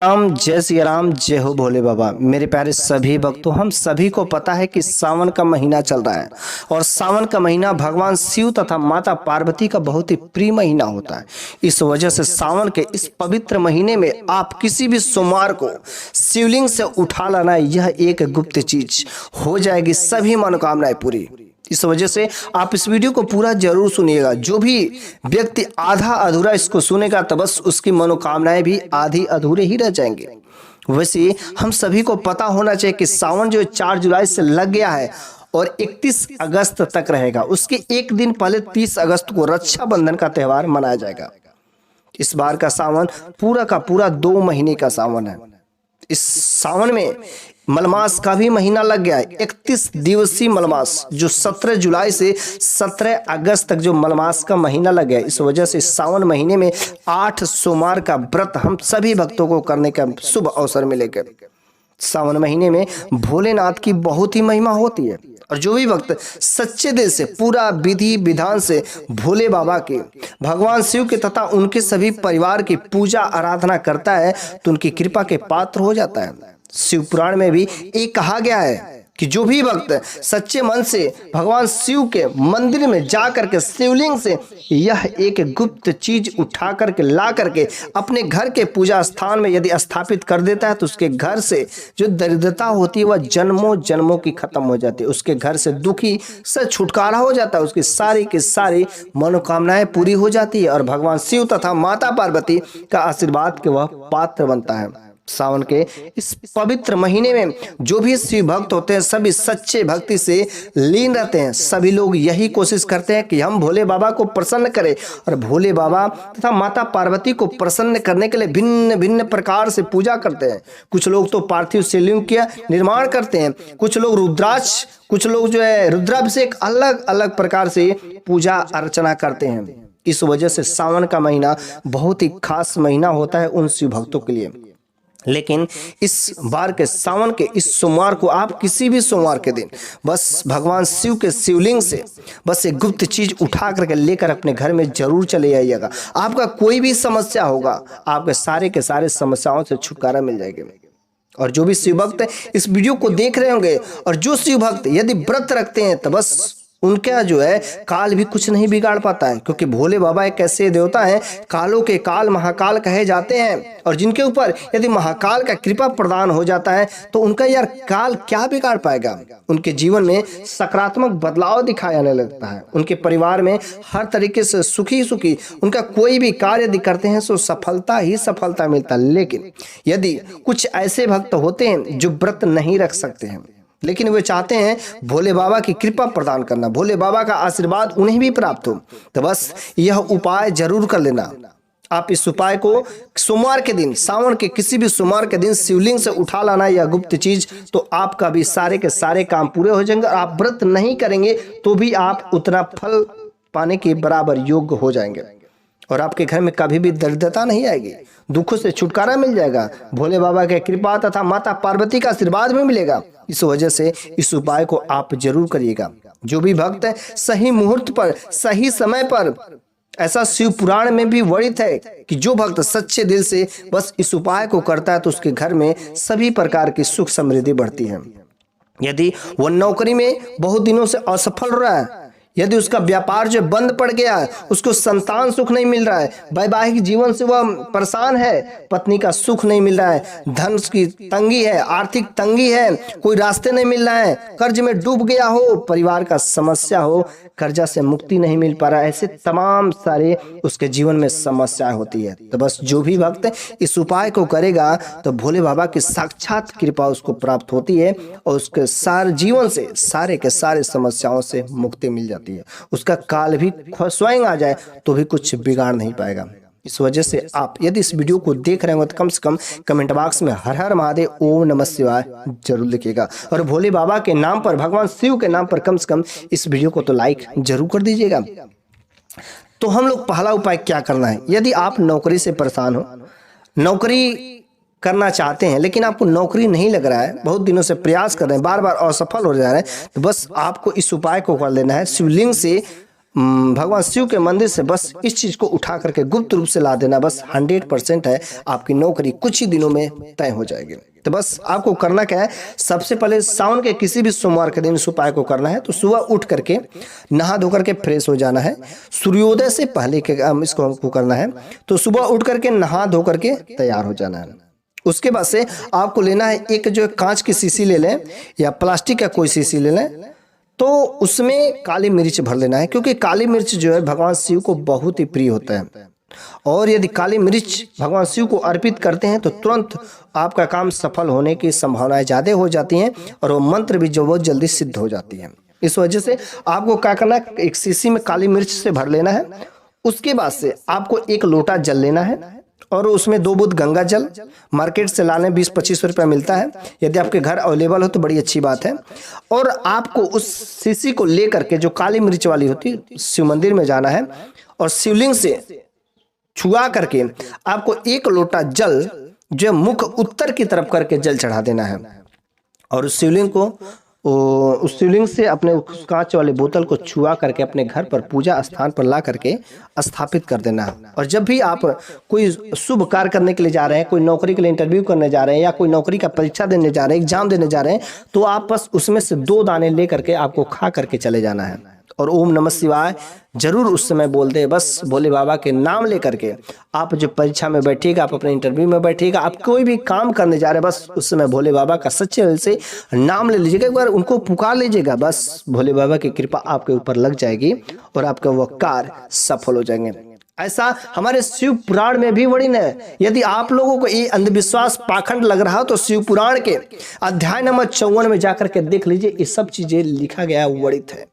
राम जय सिया राम, जय हो भोले बाबा। मेरे प्यारे सभी भक्तों, हम सभी को पता है कि सावन का महीना चल रहा है और सावन का महीना भगवान शिव तथा माता पार्वती का बहुत ही प्रिय महीना होता है। इस वजह से सावन के इस पवित्र महीने में आप किसी भी सोमवार को शिवलिंग से उठा लाना, यह एक गुप्त चीज हो जाएगी, सभी मनोकामनाएं पूरी। इस वजह से आप इस वीडियो को पूरा जरूर सुनिएगा। जो भी व्यक्ति आधा अधूरा इसको सुनेगा तो बस उसकी मनोकामनाएं भी आधी अधूरे ही रह जाएंगे। वैसे हम सभी को पता होना चाहिए कि सावन जो 4 जुलाई से लग गया है और 31 अगस्त तक रहेगा। उसके एक दिन पहले 30 अगस्त को रक्षाबंधन का त्यौहार मनाया जाएगा। इस बार का सावन पूरा का पूरा 2 महीने का सावन है। इस सावन में मलमास का भी महीना लग गया है। 31 दिवसीय मलमास जो 17 जुलाई से 17 अगस्त तक जो मलमास का महीना लग गया है। इस वजह से सावन महीने में 8 सोमवार का व्रत हम सभी भक्तों को करने का शुभ अवसर मिलेगा। सावन महीने में भोलेनाथ की बहुत ही महिमा होती है और जो भी भक्त सच्चे दिल से पूरा विधि विधान से भोले बाबा के, भगवान शिव के तथा उनके सभी परिवार की पूजा आराधना करता है तो उनकी कृपा के पात्र हो जाता है। शिव पुराण में भी एक कहा गया है कि जो भी भक्त सच्चे मन से भगवान शिव के मंदिर में जा करके शिवलिंग से यह एक गुप्त चीज उठा करके ला करके अपने घर के पूजा स्थान में यदि स्थापित कर देता है तो उसके घर से जो दरिद्रता होती है वह जन्मों जन्मों की खत्म हो जाती है। उसके घर से दुखी से छुटकारा हो जाता है, उसकी सारी की सारी मनोकामनाएं पूरी हो जाती है और भगवान शिव तथा माता पार्वती का आशीर्वाद के वह पात्र बनता है। सावन के इस पवित्र महीने में जो भी शिव भक्त होते हैं सभी सच्चे भक्ति से लीन रहते हैं। सभी लोग यही कोशिश करते हैं कि हम भोले बाबा को प्रसन्न करें और भोले बाबा तथा माता पार्वती को प्रसन्न करने के लिए भिन्न भिन्न प्रकार से पूजा करते हैं। कुछ लोग तो पार्थिव शिवलिंग का निर्माण करते हैं, कुछ लोग रुद्राक्ष, कुछ लोग जो है रुद्राभिषेक, अलग अलग प्रकार से पूजा अर्चना करते हैं। इस वजह से सावन का महीना बहुत ही खास महीना होता है उन शिव भक्तों के लिए। लेकिन इस बार के सावन के इस सोमवार को आप किसी भी सोमवार के दिन बस भगवान शिव के शिवलिंग से बस एक गुप्त चीज उठा करके लेकर अपने घर में जरूर चले आइएगा। आपका कोई भी समस्या होगा, आपके सारे के सारे समस्याओं से छुटकारा मिल जाएगा। और जो भी शिव भक्त इस वीडियो को देख रहे होंगे और जो शिव भक्त यदि व्रत रखते हैं तो बस उनका जो है काल भी कुछ नहीं बिगाड़ पाता है, क्योंकि भोले बाबा एक ऐसे देवता हैं, कालों के काल महाकाल कहे जाते हैं और जिनके ऊपर यदि महाकाल का कृपा प्रदान हो जाता है तो उनका यार काल क्या बिगाड़ पाएगा। उनके जीवन में सकारात्मक बदलाव दिखाने लगता है, उनके परिवार में हर तरीके से सुखी सुखी उनका कोई भी कार्य यदि करते हैं तो सफलता ही सफलता मिलता है। लेकिन यदि कुछ ऐसे भक्त होते हैं जो व्रत नहीं रख सकते हैं लेकिन वे चाहते हैं भोले बाबा की कृपा प्रदान करना, भोले बाबा का आशीर्वाद उन्हें भी प्राप्त हो, तो बस यह उपाय जरूर कर लेना। आप इस उपाय को सोमवार के दिन, सावन के किसी भी सोमवार के दिन शिवलिंग से उठा लाना यह गुप्त चीज, तो आपका भी सारे के सारे काम पूरे हो जाएंगे और आप व्रत नहीं करेंगे तो भी आप उतना फल पाने के बराबर योग्य हो जाएंगे और आपके घर में कभी भी दरिद्रता नहीं आएगी, दुखों से छुटकारा मिल जाएगा, भोले बाबा के कृपा तथा माता पार्वती का आशीर्वाद भी मिलेगा। इस वजह से इस उपाय को आप जरूर करिएगा। जो भी भक्त है सही मुहूर्त पर, सही समय पर, ऐसा शिव पुराण में भी वर्णित है कि जो भक्त सच्चे दिल से बस इस उपाय को करता है तो उसके घर में सभी प्रकार की सुख समृद्धि बढ़ती है। यदि वह नौकरी में बहुत दिनों से असफल हो रहा है, यदि उसका व्यापार जो बंद पड़ गया है, उसको संतान सुख नहीं मिल रहा है, वैवाहिक जीवन से वह परेशान है, पत्नी का सुख नहीं मिल रहा है, धन की तंगी है, आर्थिक तंगी है, कोई रास्ते नहीं मिल रहा है, कर्ज में डूब गया हो, परिवार का समस्या हो, कर्जा से मुक्ति नहीं मिल पा रहा, ऐसे तमाम सारे उसके जीवन में समस्याएं होती है, तो बस जो भी भक्त इस उपाय को करेगा तो भोले बाबा की साक्षात कृपा उसको प्राप्त होती है और उसके सारे जीवन से सारे के सारे समस्याओं से मुक्ति मिल जाती है। उसका काल भी स्वयं आ जाए तो भी कुछ बिगाड़ नहीं पाएगा। इस वजह से आप यदि इस वीडियो को देख रहे हो तो कम से कम कमेंट बॉक्स में हर हर महादेव ओम नमः शिवाय जरूर लिखिएगा और भोले बाबा के नाम पर, भगवान शिव के नाम पर कम से कम इस वीडियो को तो लाइक जरूर कर दीजिएगा। तो हम लोग पहला उपाय क्या करना है, यदि आप नौकरी से परेशान हो, नौकरी करना चाहते हैं लेकिन आपको नौकरी नहीं लग रहा है, बहुत दिनों से प्रयास कर रहे हैं, बार बार असफल हो जा रहे हैं, तो बस आपको इस उपाय को कर लेना है। शिवलिंग से भगवान शिव के मंदिर से बस इस चीज को उठा करके गुप्त रूप से ला देना, बस 100% है, आपकी नौकरी कुछ ही दिनों में तय हो जाएगी। तो बस आपको करना क्या है, सबसे पहले सावन के किसी भी सोमवार के दिन इस उपाय को करना है। तो सुबह उठ करके नहा धो करके फ्रेश हो जाना है, सूर्योदय से पहले के इसको हमको करना है। तो सुबह उठ करके नहा धो करके तैयार हो जाना है। उसके बाद से आपको लेना है एक जो कांच की शीशी ले लें या प्लास्टिक का कोई शीशी ले लें, तो उसमें काली मिर्च भर लेना है, क्योंकि काली मिर्च जो है भगवान शिव को बहुत ही प्रिय होता है। और यदि काली मिर्च भगवान शिव को अर्पित करते हैं तो तुरंत आपका काम सफल होने की संभावनाएं ज़्यादा हो जाती हैं और वो मंत्र भी जो बहुत जल्दी सिद्ध हो जाती है। इस वजह से आपको क्या करना है, एक शीशी में काली मिर्च से भर लेना है। उसके बाद से आपको एक लोटा जल लेना है और उसमें 2 बूंद गंगा जल, मार्केट से लाने 20-25 रुपया मिलता है, यदि आपके घर अवेलेबल हो तो बड़ी अच्छी बात है। और आपको उस शीशी को लेकर के जो काली मिर्च वाली होती है शिव मंदिर में जाना है और शिवलिंग से छुआ करके आपको एक लोटा जल जो मुख उत्तर की तरफ करके जल चढ़ा देना है और उस शिवलिंग को उस शिवलिंग से अपने उस कांच वाले बोतल को छुआ करके अपने घर पर पूजा स्थान पर ला करके स्थापित कर देना है। और जब भी आप कोई शुभ कार्य करने के लिए जा रहे हैं, कोई नौकरी के लिए इंटरव्यू करने जा रहे हैं या कोई नौकरी का परीक्षा देने जा रहे हैं, एग्जाम देने जा रहे हैं, तो आप बस उसमें से 2 दाने ले करके आपको खा करके चले जाना है और ओम नमः शिवाय जरूर उस समय बोल दे। बस भोले बाबा के नाम लेकर के आप जो परीक्षा में बैठिएगा, आप अपने इंटरव्यू में बैठिएगा, आप कोई भी काम करने जा रहे हैं, बस उस समय भोले बाबा का सच्चे दिल से नाम ले लीजिएगा, एक बार उनको पुकार लीजिएगा, बस भोले बाबा की कृपा आपके ऊपर लग जाएगी और आपका वह कार्य सफल हो जाएंगे। ऐसा हमारे शिव पुराण में भी वर्णन है। यदि आप लोगों को ये अंधविश्वास पाखंड लग रहा हो तो शिव पुराण के अध्याय नंबर 54 में जाकर के देख लीजिए, ये सब चीजें लिखा गया वर्णित है।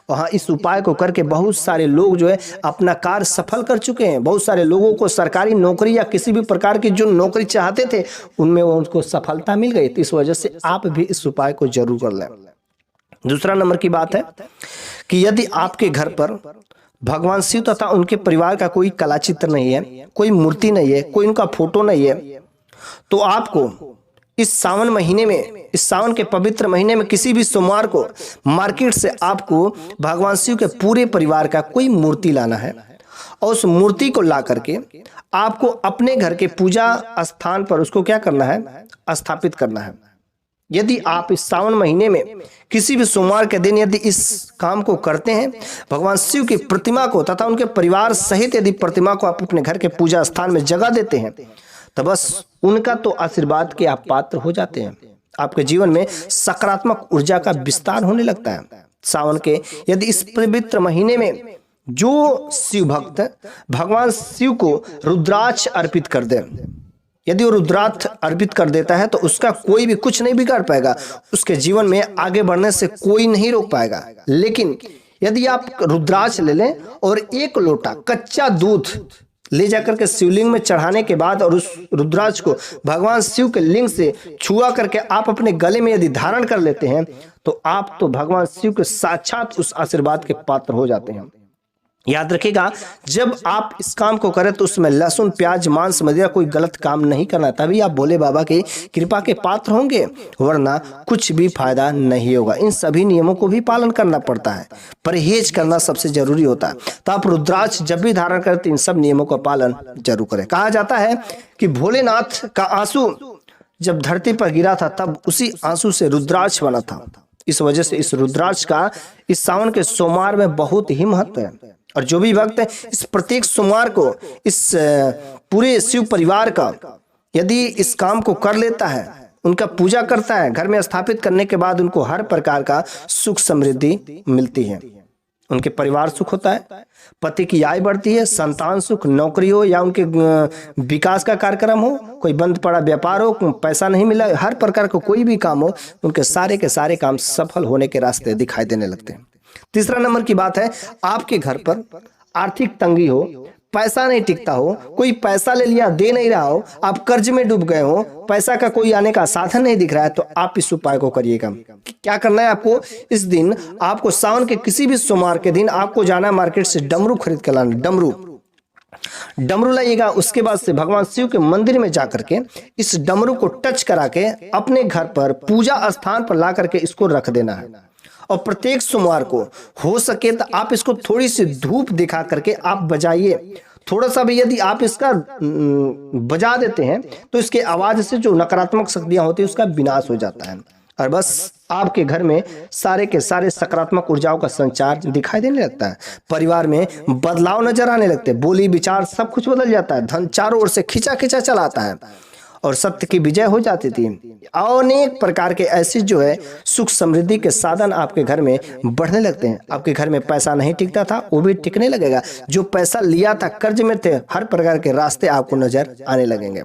वहाँ इस उपाय को करके बहुत सारे लोग जो है अपना कार्य सफल कर चुके हैं। बहुत सारे लोगों को सरकारी नौकरी या किसी भी प्रकार की जो नौकरी चाहते थे उनमें वो उनको सफलता मिल गई। तो इस वजह से आप भी इस उपाय को जरूर कर लें। दूसरा नंबर की बात है कि यदि आपके घर पर भगवान शिव तथा उनके परिवार का कोई कला चित्र नहीं है, कोई मूर्ति नहीं है, कोई उनका फोटो नहीं है, तो आपको इस सावन महीने में, इस सावन के पवित्र महीने में किसी भी सोमवार को मार्केट से आपको भगवान शिव के पूरे परिवार का कोई मूर्ति लाना है और उस मूर्ति को ला करके आपको अपने घर के पूजा स्थान पर उसको क्या करना है, स्थापित करना है। यदि आप इस सावन महीने में किसी भी सोमवार के दिन यदि इस काम को करते हैं, भगवान शिव की प्रतिमा को तथा उनके परिवार सहित यदि प्रतिमा को आप अपने घर के पूजा स्थान में जगह देते हैं, तो बस उनका तो आशीर्वाद के आप पात्र हो जाते हैं। आपके जीवन में सकारात्मक ऊर्जा का विस्तार होने लगता है। सावन के यदि इस पवित्र महीने में जो शिव भक्त भगवान शिव को रुद्राक्ष अर्पित कर दे, यदि वो रुद्राक्ष अर्पित कर देता है तो उसका कोई भी कुछ नहीं बिगाड़ पाएगा, उसके जीवन में आगे बढ़ने से कोई नहीं रोक पाएगा। लेकिन यदि आप रुद्राक्ष ले लें और 1 लोटा कच्चा दूध ले जाकर के शिवलिंग में चढ़ाने के बाद और उस रुद्राक्ष को भगवान शिव के लिंग से छुआ करके आप अपने गले में यदि धारण कर लेते हैं तो आप तो भगवान शिव के साक्षात उस आशीर्वाद के पात्र हो जाते हैं। याद रखिएगा, जब आप इस काम को करें तो उसमें लहसुन, प्याज, मांस, मदिरा कोई गलत काम नहीं करना, तभी आप भोले बाबा की कृपा के पात्र होंगे, वरना कुछ भी फायदा नहीं होगा। इन सभी नियमों को भी पालन करना पड़ता है, परहेज करना सबसे जरूरी होता है। तो आप रुद्राक्ष जब भी धारण करें तो इन सब नियमों का पालन जरूर करें। कहा जाता है कि भोलेनाथ का आंसू जब धरती पर गिरा था तब उसी आंसू से रुद्राक्ष बना था। इस वजह से इस रुद्राक्ष का इस सावन के सोमवार में बहुत ही महत्व है। और जो भी भक्त इस प्रत्येक सोमवार को इस पूरे शिव परिवार का यदि इस काम को कर लेता है, उनका पूजा करता है, घर में स्थापित करने के बाद उनको हर प्रकार का सुख समृद्धि मिलती है। उनके परिवार सुख होता है, पति की आय बढ़ती है, संतान सुख, नौकरी हो या उनके विकास का कार्यक्रम हो, कोई बंद पड़ा व्यापार हो, पैसा नहीं मिला, हर प्रकार का कोई भी काम हो, उनके सारे के सारे काम सफल होने के रास्ते दिखाई देने लगते हैं। तीसरा नंबर की बात है, आपके घर पर आर्थिक तंगी हो, पैसा नहीं टिकता हो, कोई पैसा ले लिया दे नहीं रहा हो, आप कर्ज में डूब गए हो, पैसा का कोई आने का साधन नहीं दिख रहा है, तो आप इस उपाय को करिएगा। क्या करना है आपको, इस दिन आपको सावन के किसी भी सोमवार के दिन आपको जाना है मार्केट से डमरू खरीद कर लाना। डमरू डमरू लाइएगा, उसके बाद से भगवान शिव के मंदिर में जाकर के इस डमरू को टच करा के अपने घर पर पूजा स्थान पर ला करके इसको रख देना है। और प्रत्येक सोमवार को हो सके तो आप इसको थोड़ी सी धूप दिखा करके आप बजाइए। थोड़ा सा भी यदि आप इसका बजा देते हैं तो इसके आवाज से जो नकारात्मक शक्तियां होती है उसका विनाश हो जाता है, और बस आपके घर में सारे के सारे सकारात्मक ऊर्जाओं का संचार दिखाई देने लगता है। परिवार में बदलाव नजर आने लगते हैं, बोली विचार सब कुछ बदल जाता है, धन चारों ओर से खींचा खींचा चला आता है और सत्य की विजय हो जाती थी। अनेक प्रकार के ऐसे जो है सुख समृद्धि के साधन आपके घर में बढ़ने लगते हैं। आपके घर में पैसा नहीं टिकता था वो भी टिकने लगेगा। जो पैसा लिया था कर्ज में थे, हर प्रकार के रास्ते आपको नजर आने लगेंगे।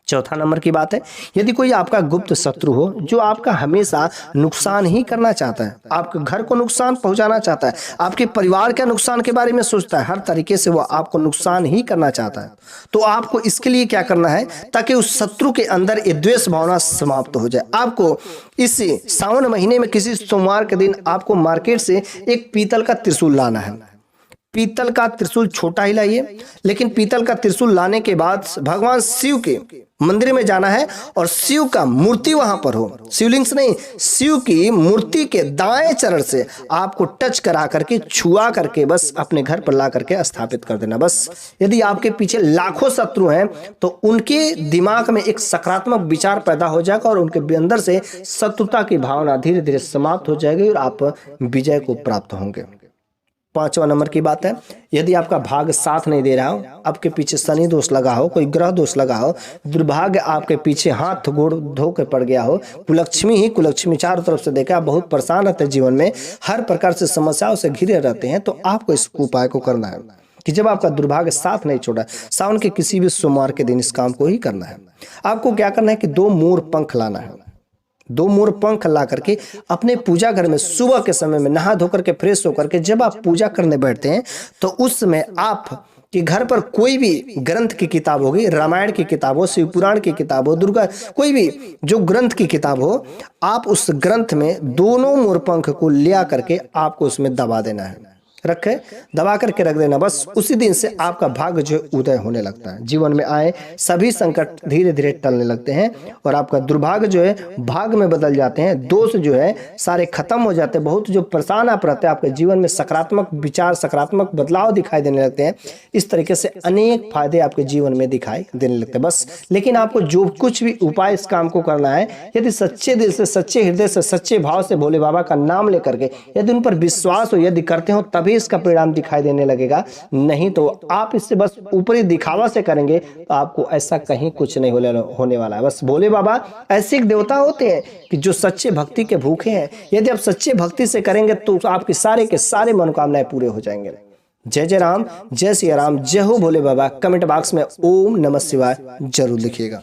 चौथा नंबर की बात है, यदि कोई आपका गुप्त शत्रु हो जो आपका हमेशा नुकसान ही करना चाहता है, आपके घर को नुकसान पहुंचाना चाहता है, आपके परिवार के नुकसान के बारे में सोचता है, हर तरीके से वो आपको नुकसान ही करना चाहता है, तो आपको इसके लिए क्या करना है ताकि उस शत्रु के अंदर ये द्वेष भावना समाप्त हो जाए। आपको इस सावन महीने में किसी सोमवार के दिन आपको मार्केट से एक पीतल का त्रिशूल लाना है। पीतल का त्रिशूल छोटा ही लाइए, लेकिन पीतल का त्रिशूल लाने के बाद भगवान शिव के मंदिर में जाना है और शिव का मूर्ति वहां पर हो, शिवलिंग से नहीं, शिव की मूर्ति के दाएं चरण से आपको टच करा करके छुआ करके बस अपने घर पर ला करके स्थापित कर देना। बस यदि आपके पीछे लाखों शत्रु हैं तो उनके दिमाग में एक सकारात्मक विचार पैदा हो जाएगा और उनके अंदर से शत्रुता की भावना धीरे धीरे समाप्त हो जाएगी और आप विजय को प्राप्त होंगे। पांचवा नंबर की बात है, यदि आपका भाग्य साथ नहीं दे रहा हो, आपके पीछे शनि दोष लगा हो, कोई ग्रह दोष लगा हो, दुर्भाग्य आपके पीछे हाथ गोड़ धो के पड़ गया हो, कुलक्ष्मी ही कुलक्ष्मी चारों तरफ से देखा, बहुत परेशान रहते हैं, जीवन में हर प्रकार से समस्याओं से घिरे रहते हैं, तो आपको इस उपाय को करना है कि जब आपका दुर्भाग्य साथ नहीं छोड़ा, सावन के किसी भी सोमवार के दिन इस काम को ही करना है। आपको क्या करना है कि 2 मोर पंख लाना है। 2 मोर पंख ला करके अपने पूजा घर में सुबह के समय में नहा धोकर के फ्रेश होकर के जब आप पूजा करने बैठते हैं तो उस समय आप कि घर पर कोई भी ग्रंथ की किताब होगी, रामायण की किताब हो, शिव पुराण की किताब हो, दुर्गा कोई भी जो ग्रंथ की किताब हो, आप उस ग्रंथ में दोनों मोरपंख को लिया करके आपको उसमें दबा देना है। रखे दबा करके रख देना। बस उसी दिन से आपका भाग्य जो उदय होने लगता है। जीवन में आए सभी संकट धीरे धीरे टलने लगते हैं और आपका दुर्भाग्य जो है भाग्य में बदल जाते हैं। दोष जो है सारे खत्म हो जाते हैं। बहुत जो परेशान आप रहते हैं, आपके जीवन में सकारात्मक विचार, सकारात्मक बदलाव दिखाई देने लगते हैं। इस तरीके से अनेक फायदे आपके जीवन में दिखाई देने लगते हैं। बस लेकिन आपको जो कुछ भी उपाय इस काम को करना है, यदि सच्चे दिल से, सच्चे हृदय से, सच्चे भाव से भोले बाबा का नाम लेकर के यदि उन पर विश्वास हो, यदि करते हो तभी इसका परिणाम दिखाई देने लगेगा। नहीं तो आप इससे बस ऊपरी दिखावा से करेंगे तो आपको ऐसा कहीं कुछ नहीं होने वाला है। बस भोले बाबा ऐसे एक देवता होते हैं कि जो सच्चे भक्ति के भूखे हैं। यदि आप सच्चे भक्ति से करेंगे तो आपके सारे के सारे मनोकामनाएं पूरे हो जाएंगे। जय जय राम, जय सिया राम, जय हो भोले बाबा। कमेंट बॉक्स में ओम नमः शिवाय जरूर लिखिएगा।